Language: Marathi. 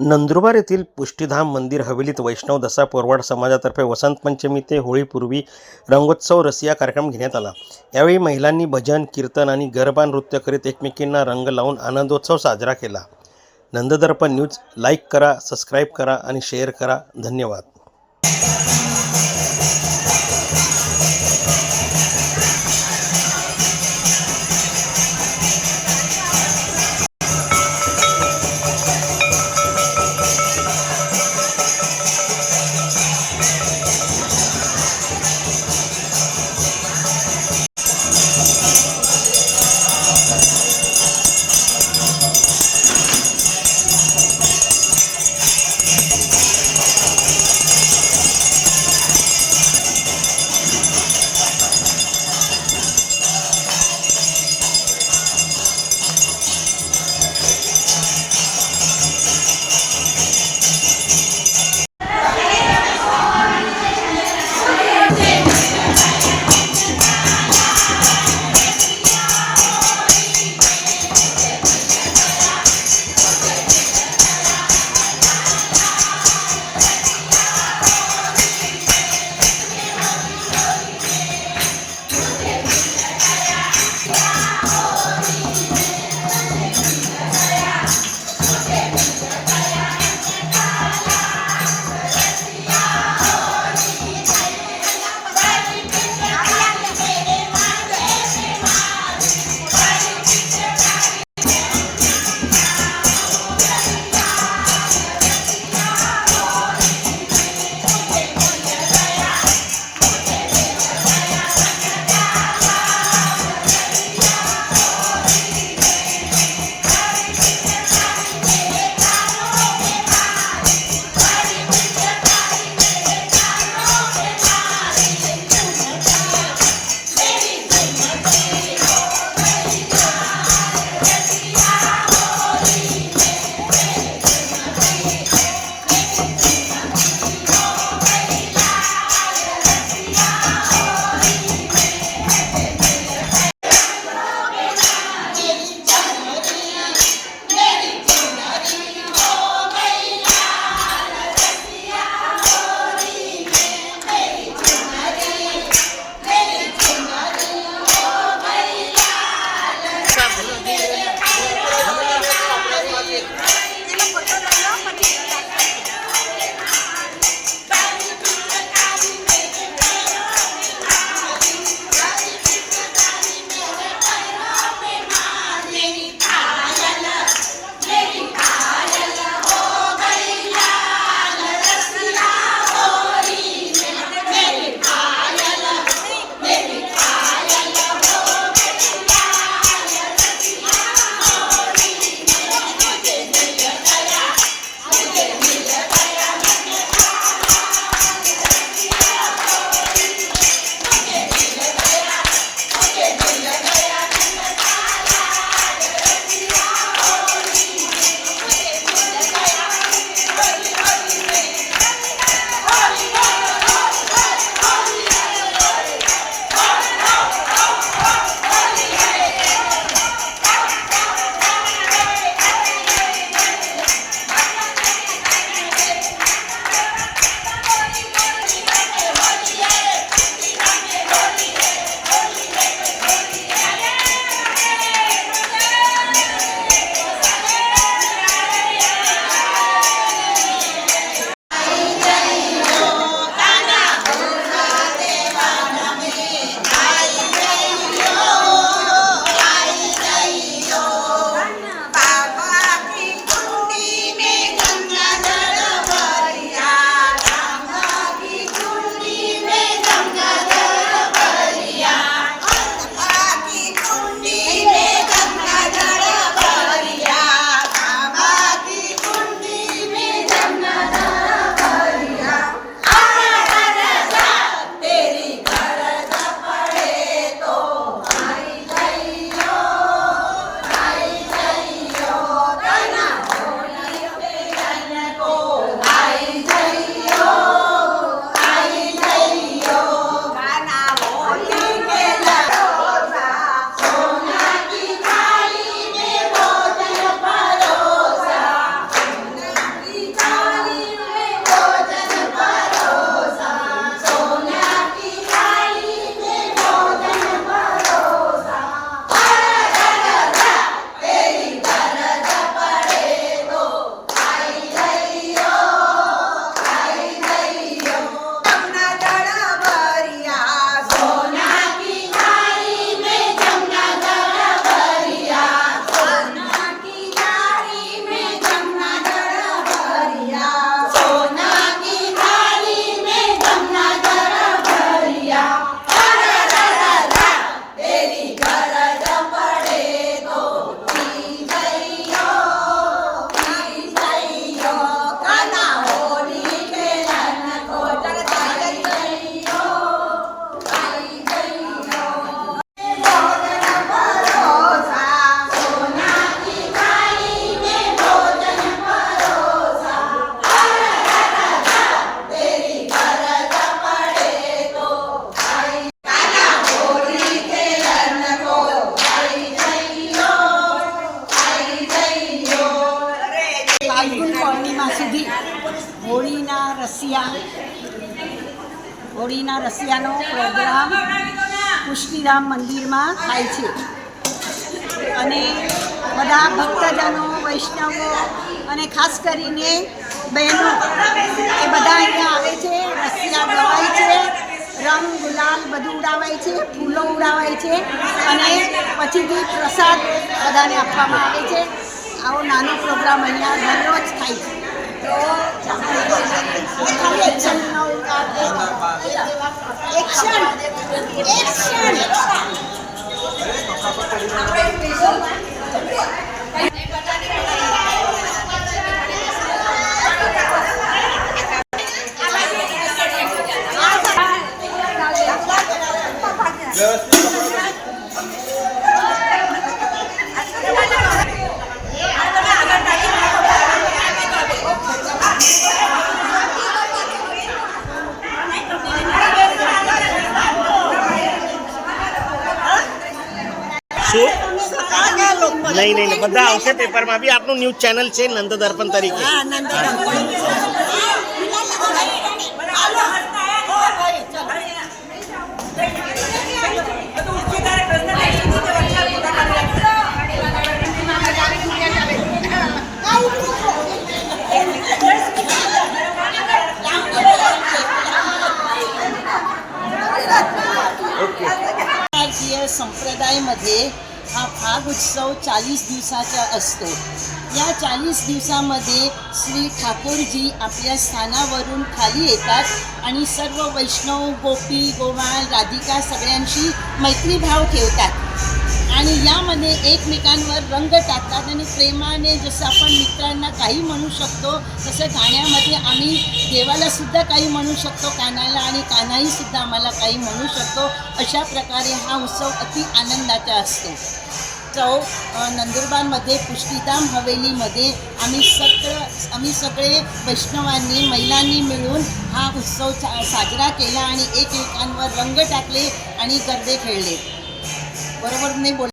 नंदुरबार येथील पुष्टीधाम मंदिर हवेलीत वैष्णव दसा पोरवाड समाजातर्फे वसंत पंचमी ते होळीपूर्वी रंगोत्सव रसिया कार्यक्रम घेण्यात आला। यावेळी महिलांनी भजन कीर्तन आणि गरबा नृत्य करीत एकमेकींना रंग लावून आनंदोत्सव साजरा केला। नंददर्पण न्यूज लाईक करा, सबस्क्राईब करा आणि शेअर करा। धन्यवाद। હોળીના રસિયાનો પ્રોગ્રામ પુષ્ટિધામ મંદિરમાં થાય છે અને બધા ભક્તજનો વૈષ્ણવો અને ખાસ કરીને બહેનો એ બધા અહીંયા આવે છે, રસિયા ગવાય છે, રંગ ગુલાલ બધું ઉડાવાય છે, ફૂલો ઉડાવાય છે અને પછીથી પ્રસાદ બધાને આપવામાં આવે છે. આવો નાનો પ્રોગ્રામ અહીંયા દરરોજ થાય છે. નહીં બધા આવશે પેપરમાં બી. આપનું ન્યૂઝ ચેનલ છે નંદ દર્પણ તરીકે. भारतीय संप्रदायामध्ये हा फाग उत्सव 40 दिवसाचा असतो. या 40 दिवसामध्ये श्री ठाकूरजी आपल्या स्थानावरून खाली येतात आणि सर्व वैष्णव गोपी गोवाळ राधिका सगळ्यांशी मैत्रीभाव ठेवतात आणि यामध्ये एकमेकांवर रंग टाकतात आणि प्रेमाने जसं आपण मित्रांना काही म्हणू शकतो तसं गाण्यामध्ये आम्ही देवाला सुद्धा काही म्हणू शकतो कान्हाला आणि कान्हाही सुद्धा आम्हाला काही म्हणू शकतो. अशा प्रकारे हा उत्सव अति आनंदाचा असतो. नंदुरबारमध्ये पुष्टिधाम हवेलीमध्ये आम्ही सगळे वैष्णवांनी महिलांनी मिळून हा उत्सव साजरा केला आणि एकमेकांवर रंग टाकले आणि गरबे खेळले. बरोबर नाही बोल